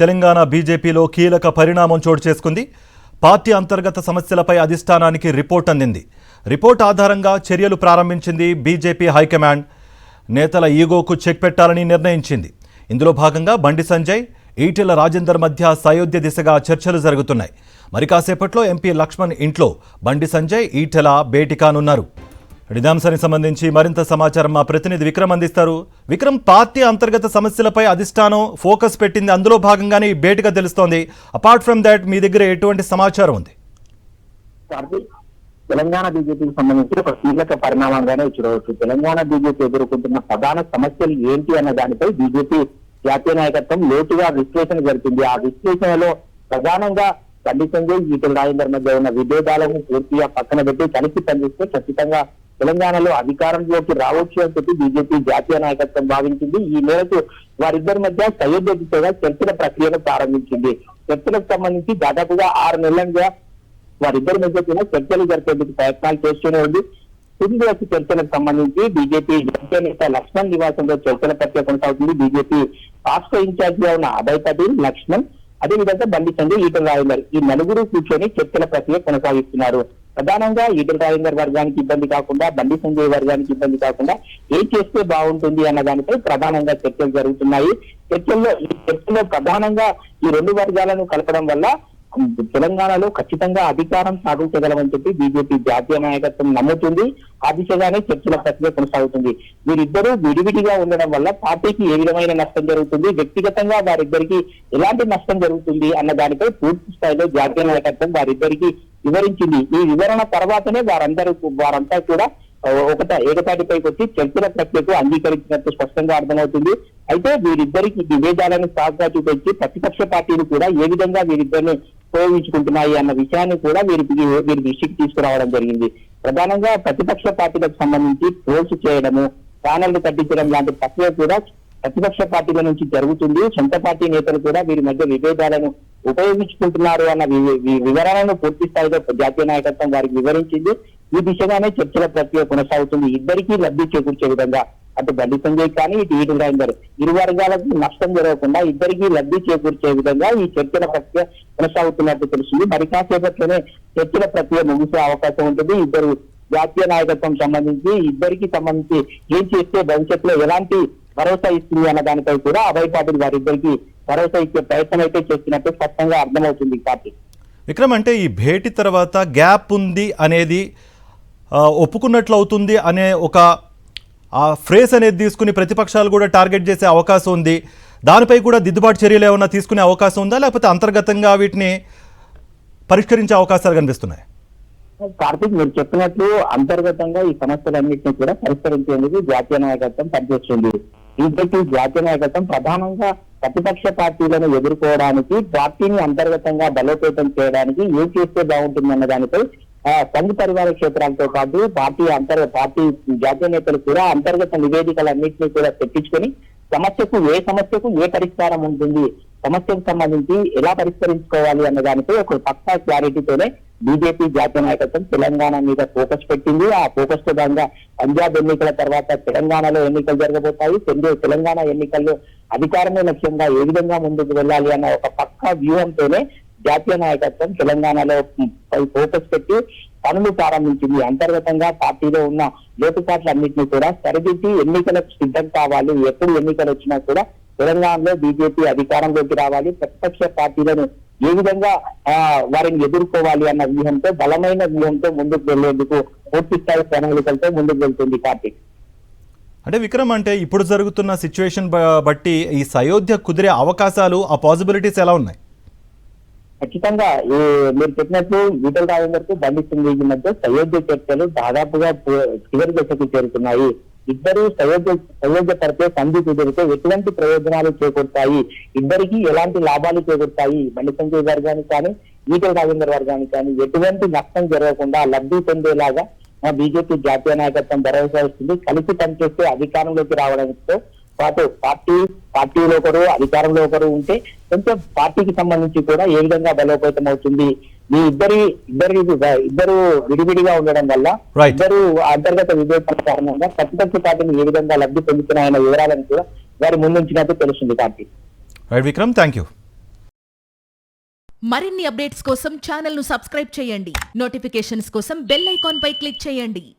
తెలంగాణ బీజేపీలో కీలక పరిణామం చోటు చేసుకుంది. పార్టీ అంతర్గత సమస్యలపై అధిష్టానానికి రిపోర్ట్ అందింది. రిపోర్ట్ ఆధారంగా చర్యలు ప్రారంభించింది బీజేపీ హైకమాండ్. నేతల ఈగోకు చెక్ పెట్టాలని నిర్ణయించింది. ఇందులో భాగంగా బండి సంజయ్, ఈటెల రాజేందర్ మధ్య సయోధ్య దిశగా చర్చలు జరుగుతున్నాయి. మరి కాసేపట్లో ఎంపీ లక్ష్మణ్ ఇంట్లో బండి సంజయ్, ఈటెల భేటీ కానున్నారు. అంశానికి సంబంధించి మరింత సమాచారం మా ప్రతినిధి విక్రమ్ అందిస్తారు. విక్రమ్, పార్టీ అంతర్గత సమస్యలపై అధిష్టానం ఫోకస్ పెట్టింది, అందులో భాగంగానే ఈ భేటీగా తెలుస్తోంది. అపార్ట్ ఫ్రమ్ దాట్ మీ దగ్గర ఎటువంటి సమాచారం ఉంది? తెలంగాణ బీజేపీకి సంబంధించి ఒక కీలక పరిణామంగానే చూడవచ్చు. తెలంగాణ బీజేపీ ఎదుర్కొంటున్న ప్రధాన సమస్యలు ఏంటి అన్న దానిపై బీజేపీ జాతీయ నాయకత్వం లోతుగా విశ్లేషణ జరిపింది. ఆ విశ్లేషణలో ప్రధానంగా బండి సంజయ్, ఈటెల రాజేందర్ మధ్య ఉన్న విభేదాలను పూర్తిగా పక్కన పెట్టి కలిసి పనిచేస్తే ఖచ్చితంగా తెలంగాణలో అధికారంలోకి రావచ్చు అని చెప్పి బీజేపీ జాతీయ నాయకత్వం భావించింది. ఈ మేరకు వారిద్దరి మధ్య సయోధ్య దిశగా చర్చల ప్రక్రియను ప్రారంభించింది. చర్చలకు సంబంధించి దాదాపుగా 6 నెలలుగా వారిద్దరి మధ్య కూడా చర్చలు జరిపేందుకు ప్రయత్నాలు చేస్తూనే ఉంది. తుది దశ చర్చలకు సంబంధించి బీజేపీ జాతీయ నేత లక్ష్మణ్ నివాసంలో చర్చల ప్రక్రియ కొనసాగుతుంది. బీజేపీ రాష్ట్ర ఇన్ఛార్జిగా ఉన్న అభయ్ పటేల్, లక్ష్మణ్, అదేవిధంగా బండి సంజయ్, ఈటెల రాజేందర్ ఈ నలుగురు కూర్చొని చర్చల ప్రక్రియ కొనసాగిస్తున్నారు. ప్రధానంగా ఈటెల రాజేందర్ వర్గానికి ఇబ్బంది కాకుండా, బండి సంజయ్ వర్గానికి ఇబ్బంది కాకుండా ఏం చేస్తే బాగుంటుంది అన్న దానిపై ప్రధానంగా చర్చలు జరుగుతున్నాయి. చర్చల్లో ప్రధానంగా ఈ రెండు వర్గాలను కలపడం వల్ల తెలంగాణలో ఖచ్చితంగా అధికారం సాధించగలమని చెప్పి బీజేపీ జాతీయ నాయకత్వం నమ్ముతుంది. ఆ దిశగానే చర్చల ప్రక్రియ కొనసాగుతుంది. వీరిద్దరూ విడివిడిగా ఉండడం వల్ల పార్టీకి ఏ విధమైన నష్టం జరుగుతుంది, వ్యక్తిగతంగా వారిద్దరికి ఎలాంటి నష్టం జరుగుతుంది అన్న దానిపై పూర్తి స్థాయిలో జాతీయ నాయకత్వం వారిద్దరికి వివరించింది. ఈ వివరణ తర్వాతనే వారంతా కూడా ఏకతాటిపైకి వచ్చి చర్చల ప్రక్రియకు అంగీకరించినట్టు స్పష్టంగా అర్థమవుతుంది. అయితే వీరిద్దరికి విభేదాలను సాగుగా చూపించి ప్రతిపక్ష పార్టీలు కూడా ఏ విధంగా వీరిద్దరిని ఉపయోగించుకుంటున్నాయి అన్న విషయాన్ని కూడా వీరి దృష్టికి తీసుకురావడం జరిగింది. ప్రధానంగా ప్రతిపక్ష పార్టీలకు సంబంధించి ట్రోల్స్ చేయడము, ఛానళ్లు కట్టించడం లాంటి ప్రక్రియ కూడా ప్రతిపక్ష పార్టీల నుంచి జరుగుతుంది. సొంత పార్టీ నేతలు కూడా వీరి మధ్య విభేదాలను ఉపయోగించుకుంటున్నారు అన్న వివరాలను పూర్తి స్థాయిలో జాతీయ నాయకత్వం వారికి వివరించింది. ఈ దిశగానే చర్చల ప్రక్రియ కొనసాగుతుంది. ఇద్దరికీ లబ్ధి చేకూర్చే విధంగా, అటు బండి సంజయ్ కానీ ఇటు ఈటెల రాజేందర్ ఇరు వర్గాలకు నష్టం జరగకుండా ఇద్దరికీ లబ్ధి చేకూర్చే విధంగా ఈ చర్చల ప్రక్రియ కొనసాగుతున్నట్టు తెలుస్తుంది. మరి కాసేపట్లోనే చర్చల ప్రక్రియ ముగిసే అవకాశం ఉంటుంది. ఇద్దరు జాతీయ నాయకత్వం ఇద్దరికి సంబంధించి ఏం చేస్తే భవిష్యత్తులో ఎలాంటి భరోసా ఇస్తుంది అన్న దానిపై కూడా అభయ్ పాటిల్ వారిద్దరికి భరోసా ఇచ్చే ప్రయత్నం అయితే చేస్తున్నట్టు స్పష్టంగా అర్థమవుతుంది. పార్టీ విక్రమ్, అంటే ఈ భేటీ తర్వాత గ్యాప్ ఉంది అనేది ఒప్పుకున్నట్లు అవుతుంది అనే ఒక ఫ్రేస్ అనేది తీసుకుని ప్రతిపక్షాలు కూడా టార్గెట్ చేసే అవకాశం ఉంది. దానిపై కూడా దిద్దుబాటు చర్యలు ఏమైనా తీసుకునే అవకాశం ఉందా, లేకపోతే అంతర్గతంగా వీటిని పరిష్కరించే అవకాశాలు కనిపిస్తున్నాయి? కార్తీక్, మీరు చెప్పినట్లు అంతర్గతంగా ఈ సమస్యలన్నింటినీ కూడా పరిష్కరించేందుకు జాతీయ నాయకత్వం పనిచేస్తుంది. బీజేపీ జాతీయ నాయకత్వం ప్రధానంగా ప్రతిపక్ష పార్టీలను ఎదుర్కోవడానికి, పార్టీని అంతర్గతంగా బలోపేతం చేయడానికి ఏం చేస్తే బాగుంటుందన్న దానిపై సంఘ పరివార క్షేత్రాలతో పాటు పార్టీ జాతీయ నేతలు కూడా అంతర్గత నివేదికలన్నింటినీ కూడా తెప్పించుకొని ఏ సమస్యకు ఏ పరిష్కారం ఉంటుంది, సమస్యకు సంబంధించి ఎలా పరిష్కరించుకోవాలి అన్న దానిపై ఒక పక్కా క్లారిటీతోనే బీజేపీ జాతీయ నాయకత్వం తెలంగాణ మీద ఫోకస్ పెట్టింది. ఆ ఫోకస్ తో భాగంగా పంజాబ్ ఎన్నికల తర్వాత తెలంగాణలో ఎన్నికలు జరగబోతాయి. తెలంగాణ ఎన్నికల్లో అధికారమే లక్ష్యంగా ఏ విధంగా ముందుకు వెళ్ళాలి అన్న ఒక పక్కా వ్యూహంతోనే జాతీయ నాయకత్వం తెలంగాణలో ఫోకస్ పెట్టి పనులు ప్రారంభించింది. అంతర్గతంగా పార్టీలో ఉన్న లోటుపాట్లన్నింటినీ కూడా సరిదిద్ది ఎన్నికలకు సిద్ధం కావాలి. ఎప్పుడు ఎన్నికలు వచ్చినా కూడా తెలంగాణలో బీజేపీ అధికారంలోకి రావాలి, ప్రతిపక్ష పార్టీలను ఏ విధంగా వారిని ఎదుర్కోవాలి అన్న వ్యూహంతో, బలమైన వ్యూహంతో ముందుకు వెళ్లేందుకు పూర్తి స్థాయి ప్రణాళికలతో ముందుకు వెళ్తుంది పార్టీ. అంటే విక్రమ్, అంటే ఇప్పుడు జరుగుతున్న సిచ్యువేషన్ బట్టి ఈ సయోధ్య కుదిరే అవకాశాలు, ఆ పాసిబిలిటీస్ ఎలా ఉన్నాయి? ఖచ్చితంగా మీరు చెప్పినట్లు ఈటెల రాజేందర్ కు బండి సంజయ్ మధ్య సయోధ్య చర్చలు దాదాపుగా చివరి దశకు చేరుతున్నాయి. ఇద్దరు సయోధ్య పడితే సంధి కుదిరితే ఎటువంటి ప్రయోజనాలు చేకూరుతాయి, ఇద్దరికి ఎలాంటి లాభాలు చేకూరుతాయి, బండి సంజయ్ వర్గానికి కానీ ఈటెల రాజేందర్ వర్గానికి కానీ ఎటువంటి నష్టం జరగకుండా లబ్ధి పొందేలాగా బీజేపీ జాతీయ నాయకత్వం భరోసా ఇస్తుంది. కలిసి పనిచేస్తే అధికారంలోకి రావడంతో పాటు పార్టీలో ఒకరు, అధికారంలో ఒకరు ఉంటే కొంచెం పార్టీకి సంబంధించి కూడా ఏ విధంగా బలోపేతం అవుతుంది. ఈ ఇద్దరు విడివిడిగా ఉండడం వల్ల ఇద్దరు అంతర్గత విభేదాల కారణంగా ప్రతిపక్ష పార్టీని ఏ విధంగా లబ్ధి పొందుతున్నాయన్న వివరాలను కూడా వారు ముందుంచినట్టు తెలుస్తుంది. Party Vikram, thank you. మరిన్ని అప్డేట్స్ కోసం ఛానల్ ను సబ్స్క్రైబ్ చేయండి. నోటిఫికేషన్స్ కోసం బెల్ ఐకాన్ పై క్లిక్ చేయండి.